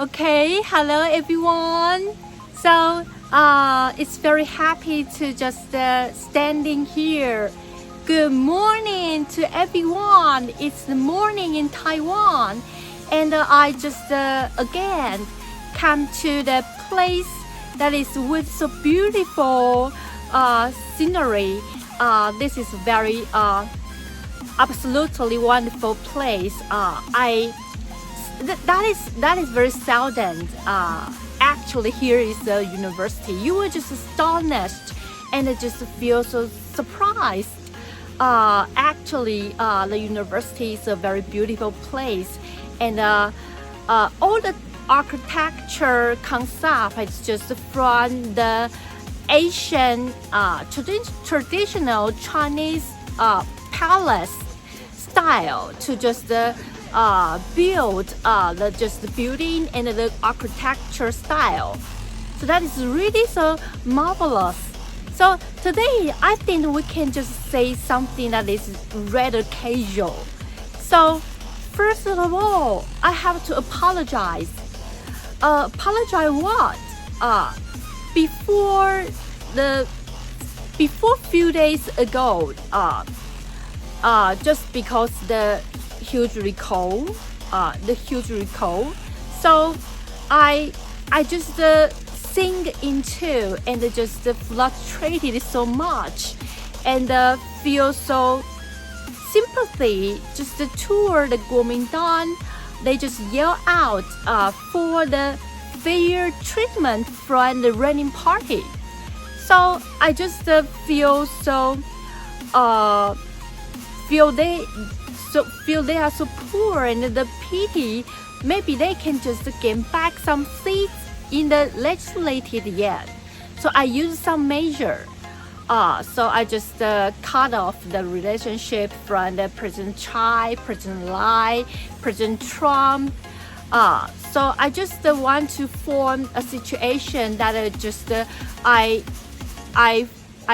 Okay, hello everyone. So it's very happy to just standing here. Good morning to everyone. It's the morning in Taiwan, and I just again come to the place that is with so beautiful scenery. This is very absolutely wonderful place. That is very seldom. Actually, here is the university. You were just astonished and just feel so surprised. Actually, the university is a very beautiful place, and all the architecture concept is just from the Asian traditional Chinese palace style to just build the building and the architecture style. So that is really so marvelous. So today I think we can just say something that is rather casual. So first of all, I have to apologize. Apologize what? Before few days ago, just because the huge recall. So I just sink into and just fluctuated so much, and feel so sympathy just toward the Kuomintang. They just yell out for the fair treatment from the ruling party. So I just feel they are so poor, and the pity maybe they can just gain back some seats in the legislative yet. So I use some measure. So I just cut off the relationship from the President Chai, President Lai, President Trump. So I just want to form a situation that I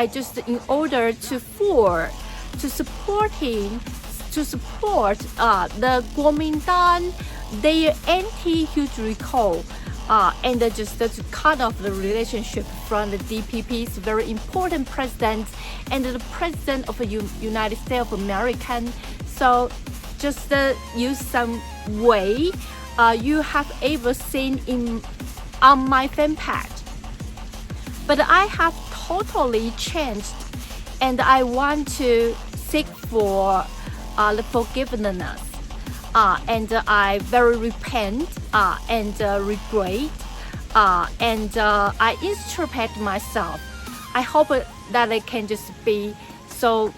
just in order to support the Kuomintang, their anti-huge recall, and just to cut off the relationship from the DPP's very important president and the president of the United States of America. So just use some way you have ever seen on my fan page. But I have totally changed, and I want to seek for the forgiveness, and I very repent and regret, and I introspect myself. I hope that it can just be so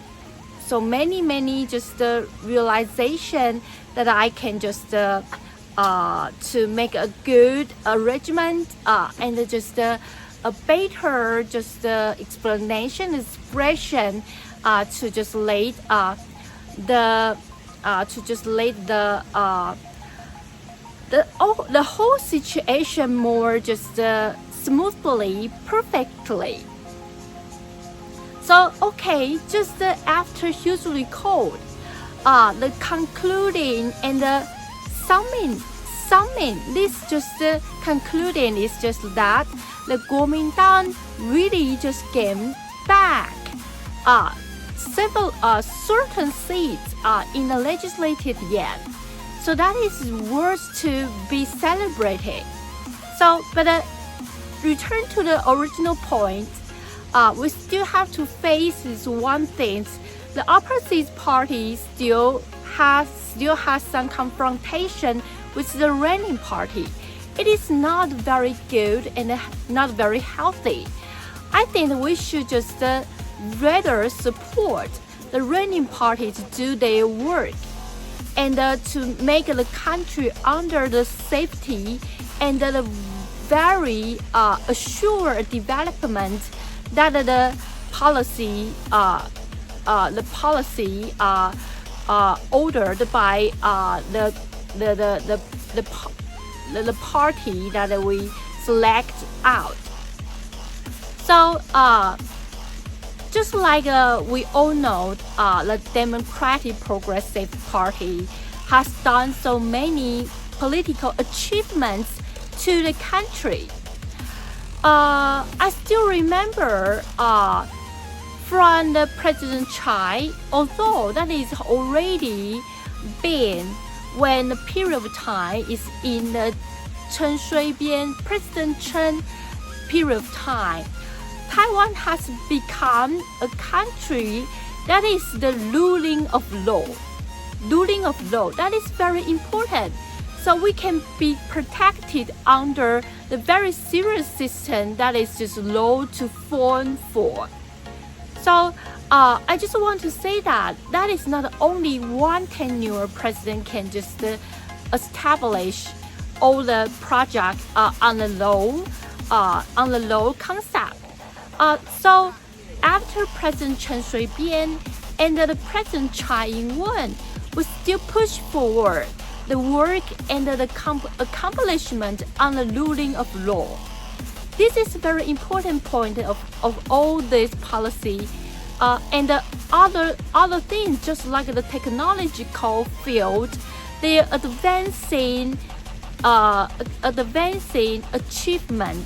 many just realization that I can just to make a good arrangement, and just a better just explanation, expression, to just lay the whole situation more just smoothly, perfectly. So okay, just after hugely cold, the concluding and the summing. This just concluding is just that the Kuomintang really just came back several certain seats in the legislative yet. So that is worth to be celebrated. So, but return to the original point, we still have to face this one thing. The opposite party still has some confrontation with the reigning party. It is not very good and not very healthy. I think we should just rather support the reigning party to do their work, and to make the country under the safety and the very assured development that the policy ordered by the party that we select out. So just like we all know, the Democratic Progressive Party has done so many political achievements to the country. I still remember from the President Chai, although that is already been when the period of time is in the Chen Shui-bian, President Chen period of time, Taiwan has become a country that is the ruling of law. Ruling of law, that is very important. So we can be protected under the very serious system that is just law to form for. So I just want to say that is not only one tenure president can just establish all the project on the law concept. So after President Chen Shui-bian and the President Tsai Ing-wen, we still push forward the work and the accomplishment on the ruling of law. This is a very important point of all this policy. And the other things, just like the technological field, they are advancing achievement.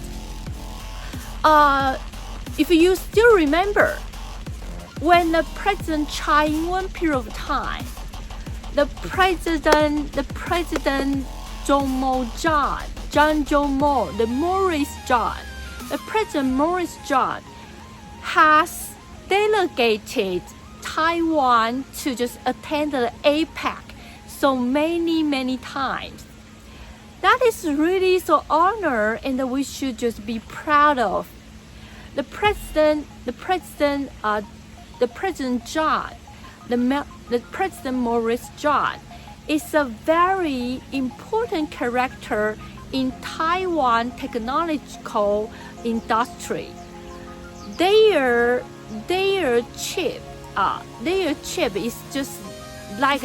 If you still remember, when the President Tsai Ing-wen period of time, the President President Maurice John has delegated Taiwan to just attend the APEC so many times. That is really so honor, and we should just be proud of. The President John, the President Maurice John is a very important character in Taiwan technological industry. Their chip is just like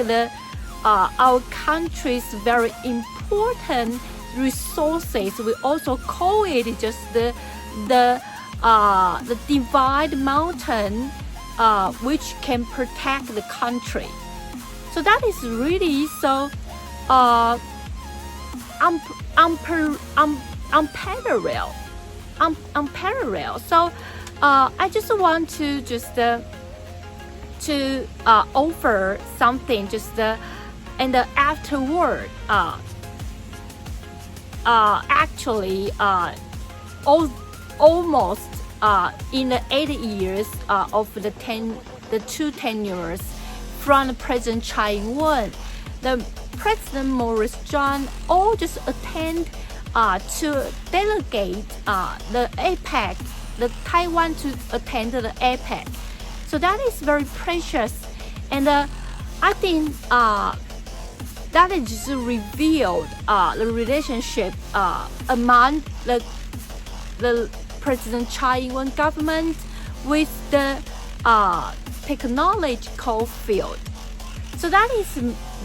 our country's very important resources. We also call it just the divide mountain, which can protect the country. So that is really so unparalleled. So I just want to just offer something just and afterward actually almost in the 8 years of the two tenures from President Tsai Ing-wen, the President Maurice John all just attend to delegate the APEC, the Taiwan to attend the APEC. So that is very precious, and I think that is just revealed the relationship among the President Tsai Ing-wen government with the technological field. So that is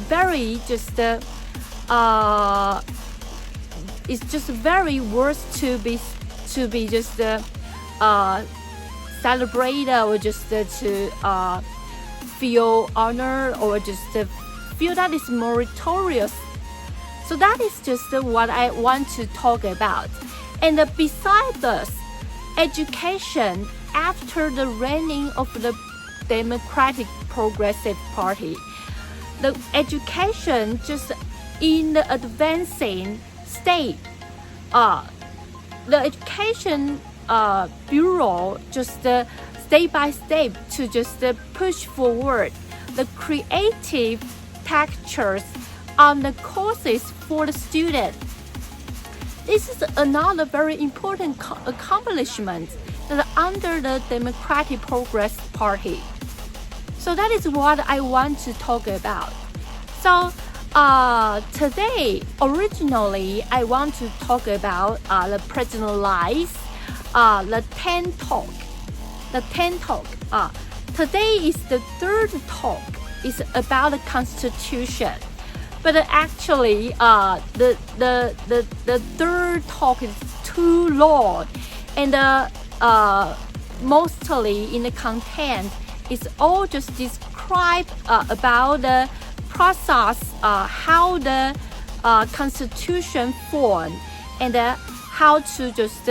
very just it's just very worth to be just celebrated, or just to feel honored, or just feel that is meritorious. So that is just what I want to talk about. And besides this, education after the reigning of the Democratic Progressive Party, the education just in the advancing state, the education bureau just step by step to just push forward the creative textures on the courses for the student. This is another very important accomplishment that under the Democratic Progressive Party. So that is what I want to talk about. So today, originally, I want to talk about the President Lai's the 10 talk. The 10 talk. Today is the third talk. It's about the Constitution. But actually, the third talk is too long, and mostly in the content, it's all just describe about the process, how the Constitution formed, and how to just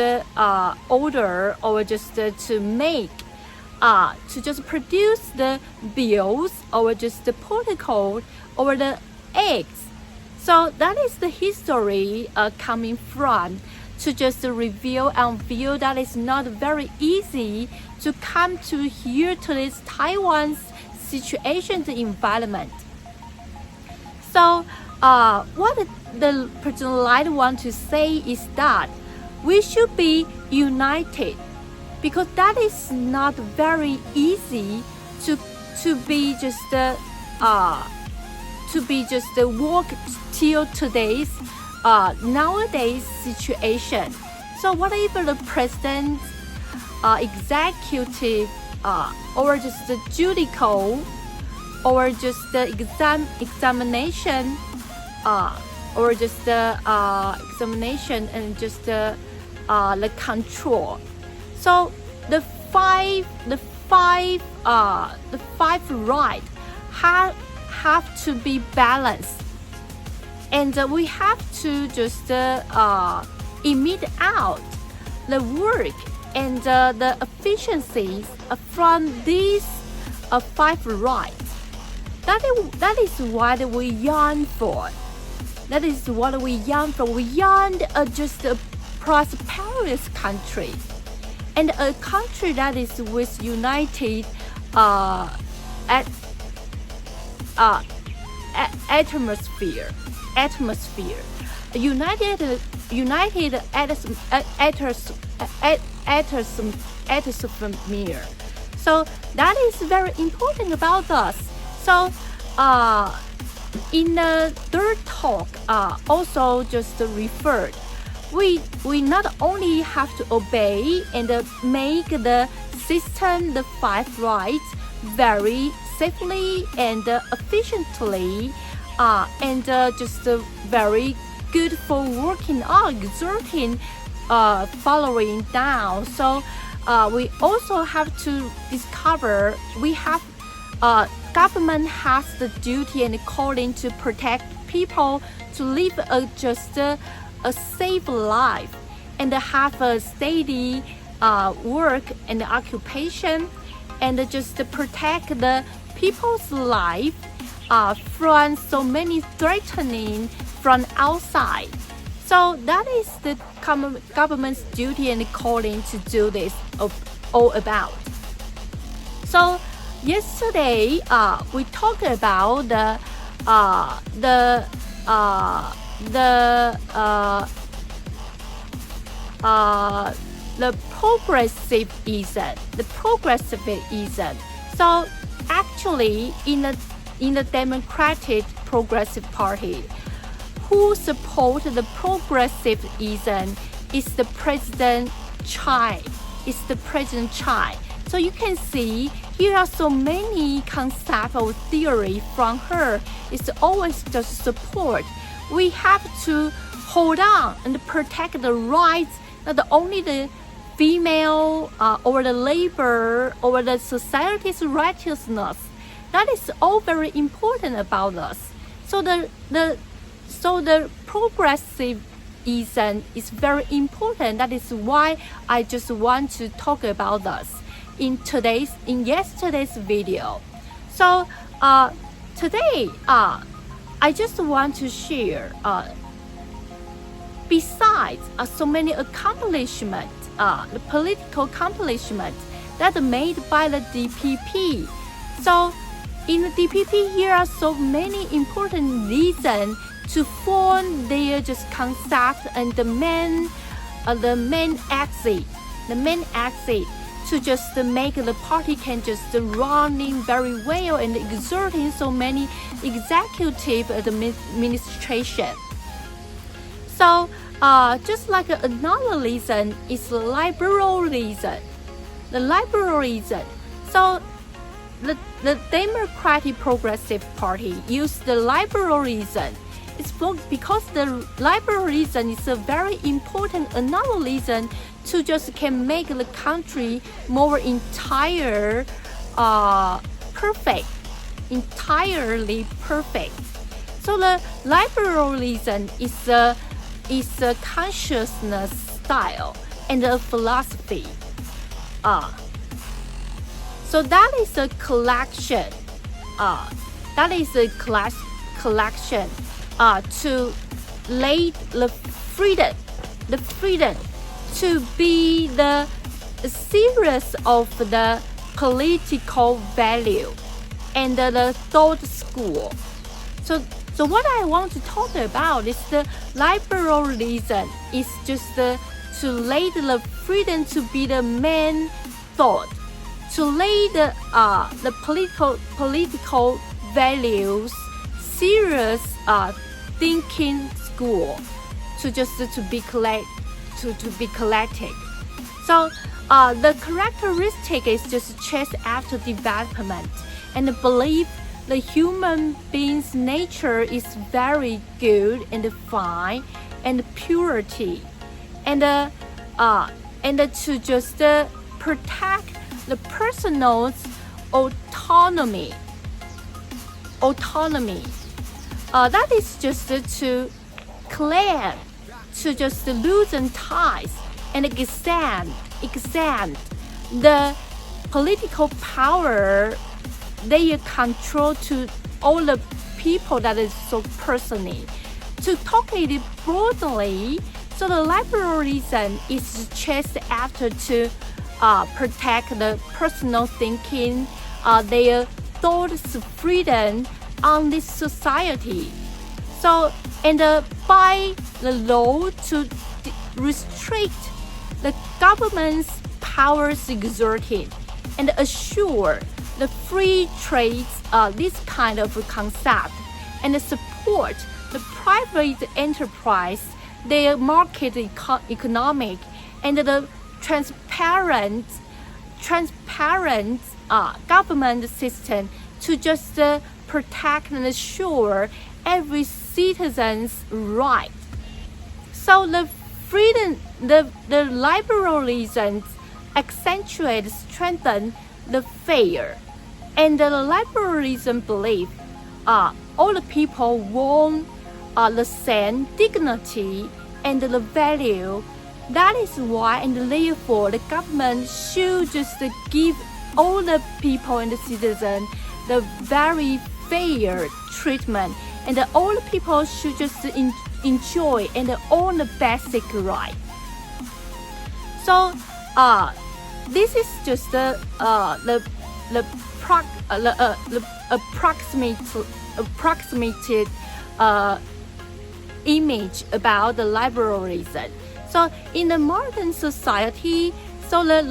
order or just to make to just produce the bills or just the protocol or the eggs. So that is the history coming from to just reveal and view that is not very easy to come to here to this Taiwan's situation, the environment. So what the President Lai want to say is that we should be united, because that is not very easy to be just work till today's nowadays situation. So whatever the president, executive, or just the judicial, or just the examination, or just the examination and just the control. So the five right have to be balanced, and we have to just emit out the work and the efficiencies from these five rights. That is what we yearn for. That is what we yearn for. We yearn just a prosperous country, and a country that is with united atmosphere, united atmosphere. So that is very important about us. So in the third talk, also just referred, we not only have to obey and make the system, the five rights, very safely and efficiently, and just very good for working on, exerting, following down. So we also have to discover we have government has the duty and calling to protect people to live a safe life and have a steady work and occupation, and just protect the people's life from so many threatening from outside. So that is the government's duty and calling to do this all about. So yesterday we talked about the progressivism. So actually in the Democratic Progressive Party, who support the progressivism is the President Chai. So you can see here are so many concepts or theory from her. It's always just support. We have to hold on and protect the rights, not only the female or the labor or the society's righteousness. That is all very important about us. So the progressivism is very important. That is why I just want to talk about this in yesterday's video. So today I just want to share besides so many accomplishments, the political accomplishments that are made by the DPP. So in the DPP, here are so many important reasons to form their just concept and the main exit to just make the party can just running very well and exerting so many executive administration. So just like another reason is liberalism. The liberalism. So the Democratic Progressive Party used the liberalism. It's because the liberalism is a very important another reason to just can make the country more entirely perfect. So the liberalism is is a consciousness style and a philosophy. So that is a collection. That is a collection to lay the freedom to be the series of the political value and the thought school. So what I want to talk about is the liberalism is just to lay the freedom to be the main thought, to lay the political values serious thinking school to be collected. So the characteristic is just chase after development and believe the human being's nature is very good and fine and purity, and to just protect the person's autonomy. That is just to claim to just loosen ties and extend the political power they control to all the people that is so personally. To talk it broadly, so the liberalism is chased after to protect the personal thinking, their thoughts freedom on this society. So, and by the law to restrict the government's powers exerted and assure the free trade, this kind of concept, and support the private enterprise, their market economic, and the transparent government system to just protect and assure every citizen's right. So the freedom, the liberalism accentuate, strengthen the fair, and the liberalism belief all the people want the same dignity and the value. That is why, and therefore, the government should just give all the people and the citizens the very fair treatment, and all the people should just enjoy and own the basic right. So, this is just the approximated image about the liberalism. So in the modern society, so the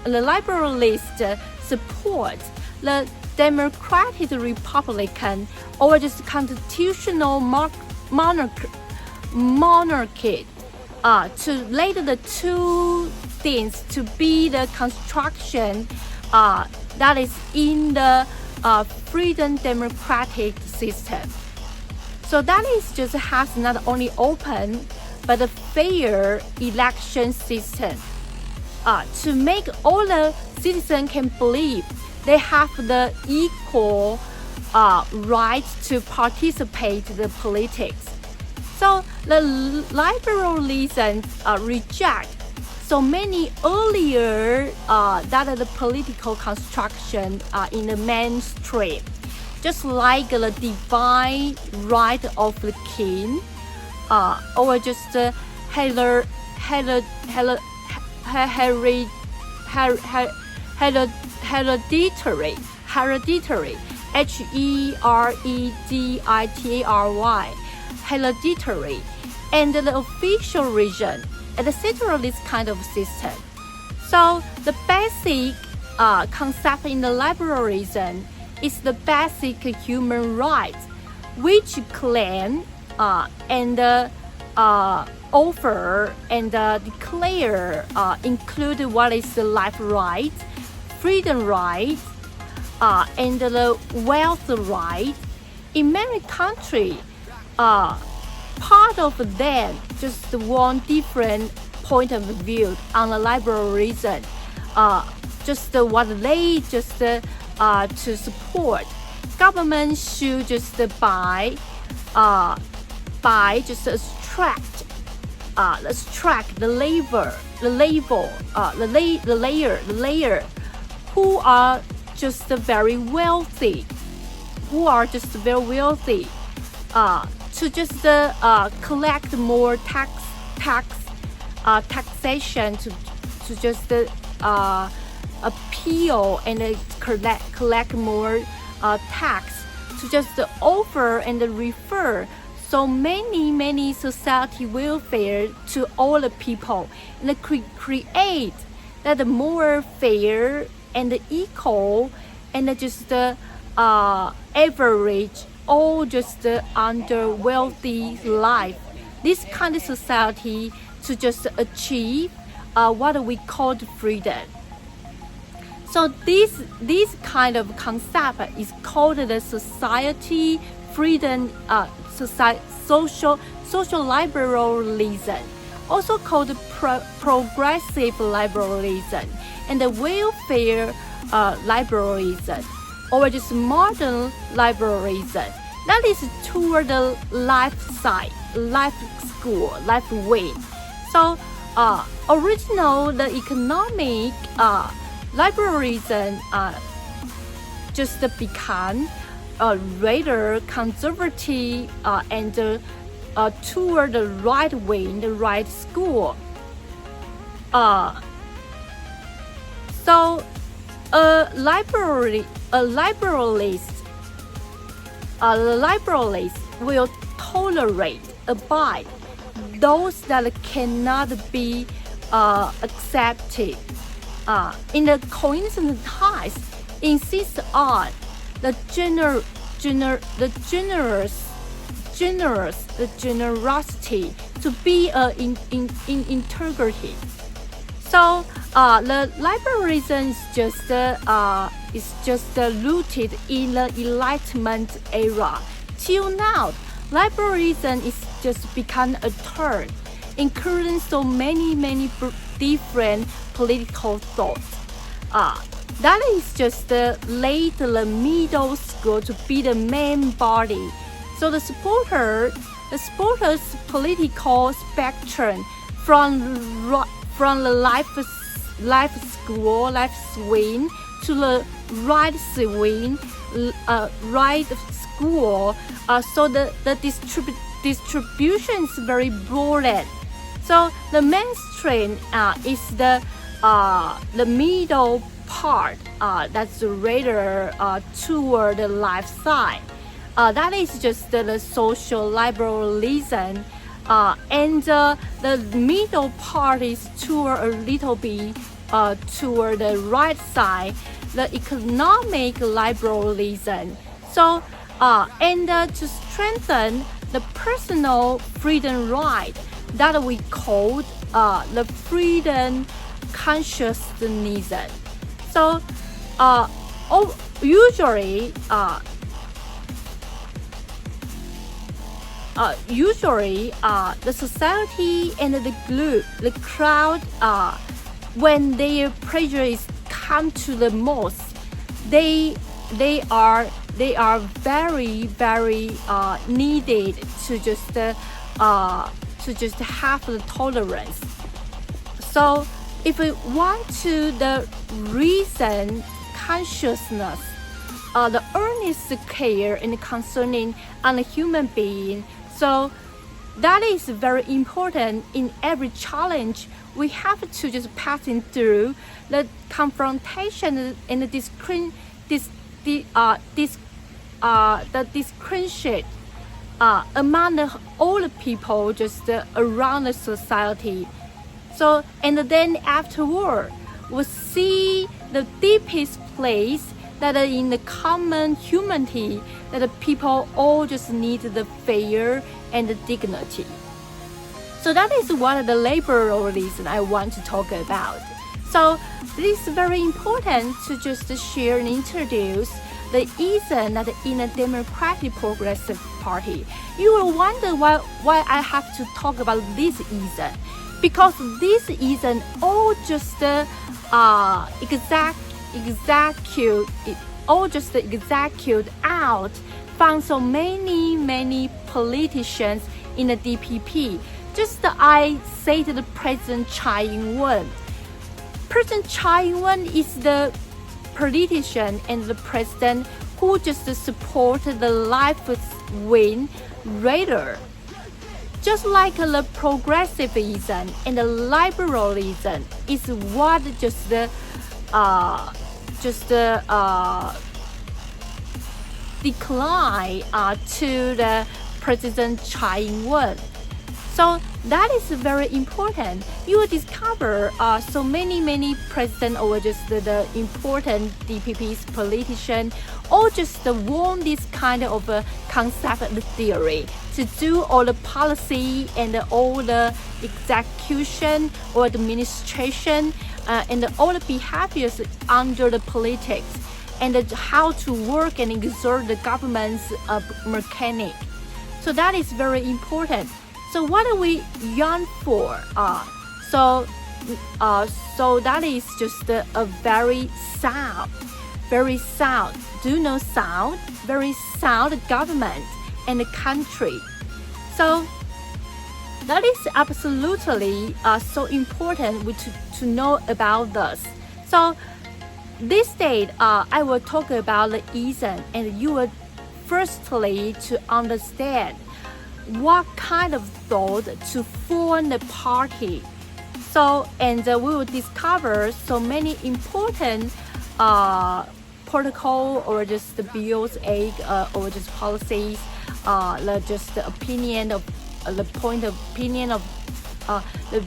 liberalist support the democratic republican or just constitutional monarchy to later the two things to be the construction that is in the freedom democratic system. So that is just has not only open but a fair election system to make all the citizens can believe they have the equal right to participate in the politics. So the liberalism reject so many earlier that the political construction in the mainstream, just like the divine right of the king, or just hereditary, hereditary, and the official region, etc. This kind of system. So the basic concept in the liberalism is the basic human rights, which claim and offer and declare include what is the life right, freedom right, and the wealth right. In many countries, part of them just want different point of view on the liberalism. Just what they just to support. Government should just buy just extract the layer who are just very wealthy, to just collect more taxation, to just appeal and collect more tax, to just offer and refer so many society welfare to all the people, and create that more fair and equal and just average all just under wealthy life. This kind of society to just achieve what we call freedom. So this kind of concept is called the society freedom, social liberalism, also called progressive liberalism, and the welfare liberalism, or just modern liberalism. That is toward the life side, life school, life way. So the economic liberalism just become rather conservative and toward the right wing, the right school. So a liberalist will tolerate, abide those that cannot be accepted. In the coincidence, insist on the generosity to be in integrity. So the liberalism is just rooted in the Enlightenment era. Till now, liberalism is just become a term, including so many different political thoughts. That is just laid the middle school to be the main body. So the supporters' political spectrum from the life swing to the right swing, right school. So the distribution is very broad. So the mainstream is the middle part, that's rather toward the left side. That is just the social liberalism, and the middle part is toward a little bit toward the right side, the economic liberalism. So and to strengthen the personal freedom right that we called the freedom consciousness. So usually the society and the crowd, when their pressures come to the most, they are very needed to just have the tolerance. So if we want to the reason consciousness, the earnest care and concerning on a human being, so that is very important in every challenge. We have to just passing through the confrontation and the discrimination among all the people just around the society. So and then afterward, we see the deepest place that in the common humanity, that the people all just need the fair and the dignity. So that is what the liberalism I want to talk about. So it is very important to just share and introduce the ism that in a Democratic Progressive Party. You will wonder why I have to talk about this ism, because this ism all just execute out from so many politicians in the DPP. Just I say to the President Tsai Ing-wen. President Tsai Ing-wen is the politician and the president who just support the left-wing radar. Just like the progressivism and the liberalism is what decline to the President Tsai Ing-wen. So that is very important. You will discover so many presidents or just the important DPP's politician or just want this kind of concept and theory to do all the policy and all the execution or administration and all the behaviors under the politics and how to work and exert the government's mechanic. So that is very important. So what are we yearn for? So that is just a very sound, do you know sound? Very sound government and country. So that is absolutely so important to know about this. So this day, I will talk about the reason, and you will firstly to understand what kind of thought to form the party. So, and we will discover so many important protocol or just the bills, or just policies, just the opinion of the point of opinion of the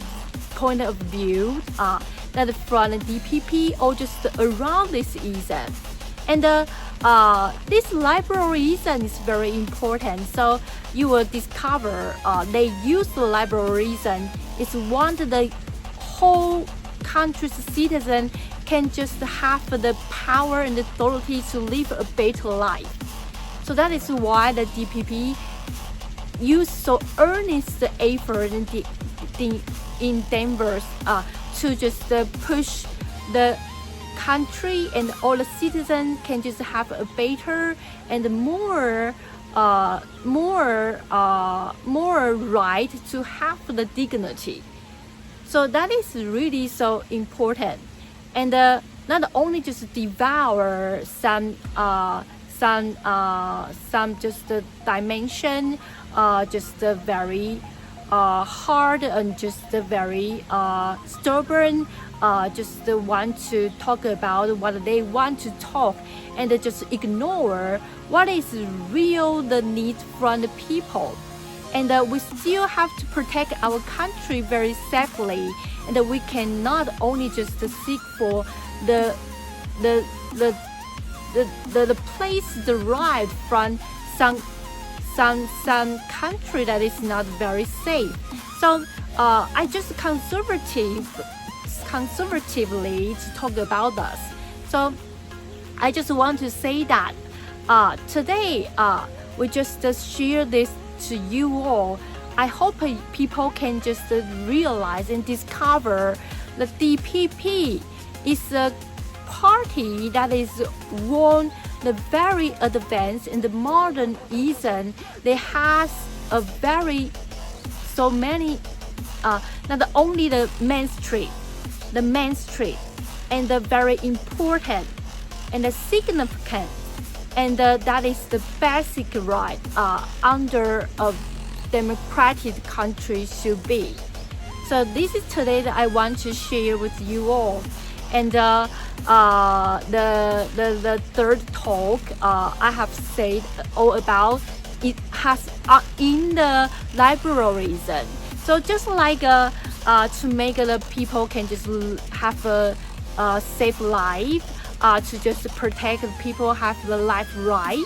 point of view that from the DPP or just around this reason. And this liberalism is very important. So you will discover they use the liberalism is want the whole country's citizen can just have the power and authority to live a better life. So that is why the DPP use so earnest effort in endeavors to just push the country and all the citizens can just have a better and more right to have the dignity. So that is really so important, and not only just devour some just dimension, just very hard and just very stubborn, just want to talk about what they want to talk and just ignore what is real the need from the people. And we still have to protect our country very safely, and we cannot only just seek for the place derived from some country that is not very safe. So I just conservatively to talk about this. So I just want to say that today we just share this to you all. I hope people can just realize and discover the DPP is a party that is one the very advanced and the modern reason. They has a very so many not only the main street and the very important and the significant and that is the basic right under a democratic country should be. So this is today that I want to share with you all. And the third talk I have said all about it has in the liberalism. So just like to make the people can just have a safe life, to just protect the people have the life right,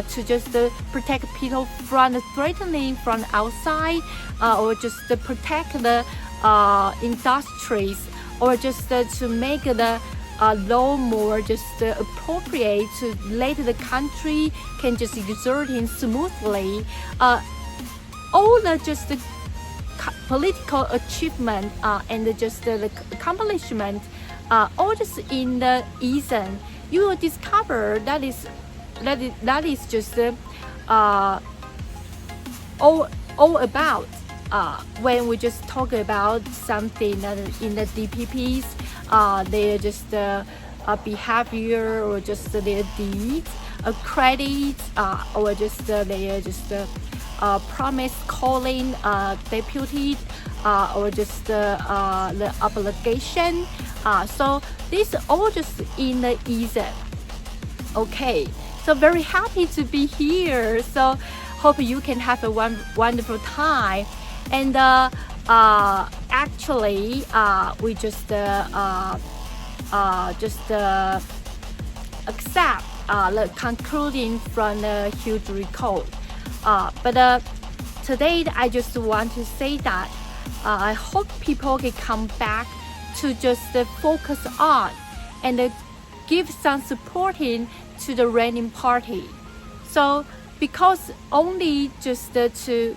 to just protect people from the threatening from outside, or just protect the industries, or just to make the law more just appropriate to let the country can just exerting smoothly. All the just political achievement and just the accomplishment, all just in the reason, you will discover that is just all all about when we just talk about something that in the DPPs, they're just behavior or just their deeds, credit, or just they're just promise calling deputy, or just the obligation. So this all just in the EZ. Okay, so very happy to be here. So hope you can have a wonderful time. And actually, we just accept the concluding from the huge recall. But today I just want to say that I hope people can come back to just focus on and give some supporting to the reigning party. So because only just to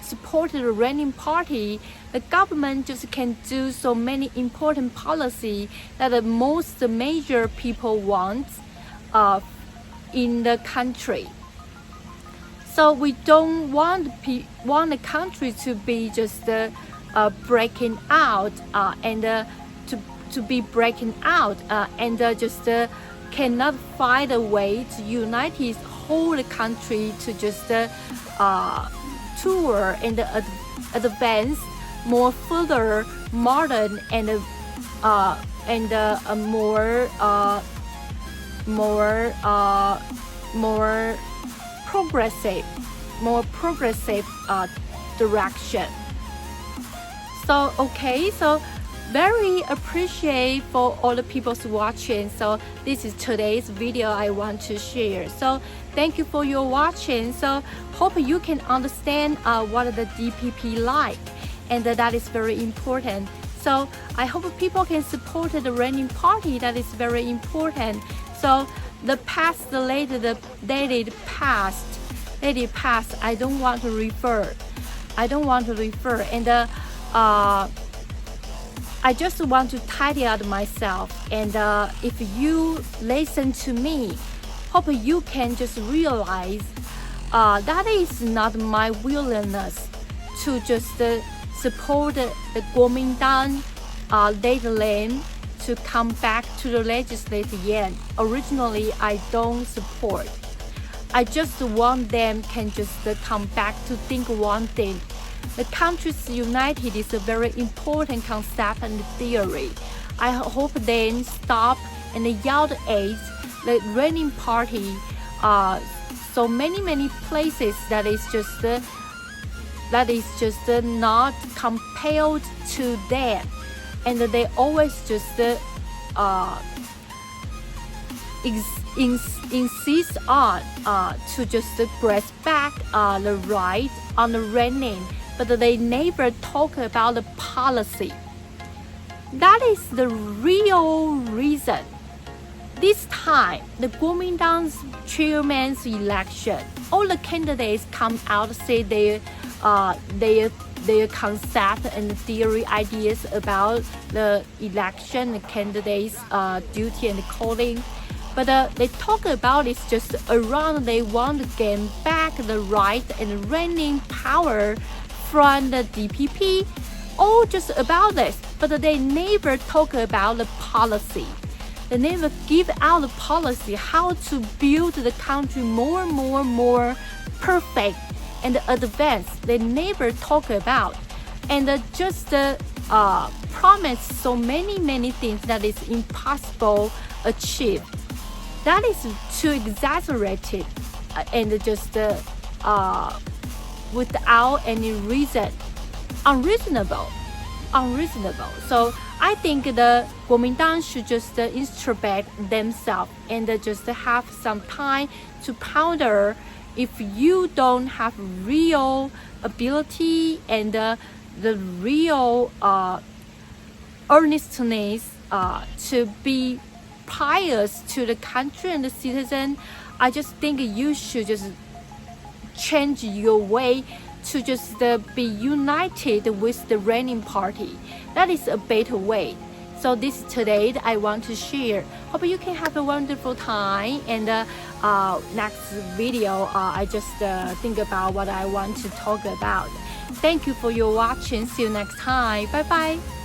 support the reigning party, the government just can do so many important policy that the most major people want in the country. So we don't want the country to be just breaking out and to be breaking out and just cannot find a way to unite his whole country to just tour and advance more further modern and more progressive direction. So okay, so very appreciate for all the people watching. So this is today's video I want to share. So thank you for your watching. So hope you can understand what the DPP like, and that is very important. So I hope people can support the reigning party. That is very important. So the past, the later, the dated past, I don't want to refer. And I just want to tidy up myself. And if you listen to me, hope you can just realize that is not my willingness to just support the Kuomintang data land to come back to the legislature yet. Originally, I don't support. I just want them can just come back to think one thing. The countries united is a very important concept and theory. I hope they stop and yell at the reigning party. So many places that is just not compelled to them, and they always just insist on to just grasp back the right on the reigning, but they never talk about the policy. That is the real reason. This time, the Kuomintang's chairman's election, all the candidates come out say their concept and theory ideas about the election, the candidates' duty and calling. But they talk about it's just around they want to gain back the right and reigning power from the DPP, all just about this. But they never talk about the policy. They never give out the policy how to build the country more perfect and advanced. They never talk about, and just promise so many things that is impossible achieve. That is too exaggerated and just without any reason, unreasonable. So I think the Kuomintang should just introspect themselves and just have some time to ponder. If you don't have real ability and the real earnestness to be pious to the country and the citizen, I just think you should just change your way to just be united with the reigning party. That is a better way. So this today that I want to share. Hope you can have a wonderful time. And next video, I just think about what I want to talk about. Thank you for your watching. See you next time. Bye bye.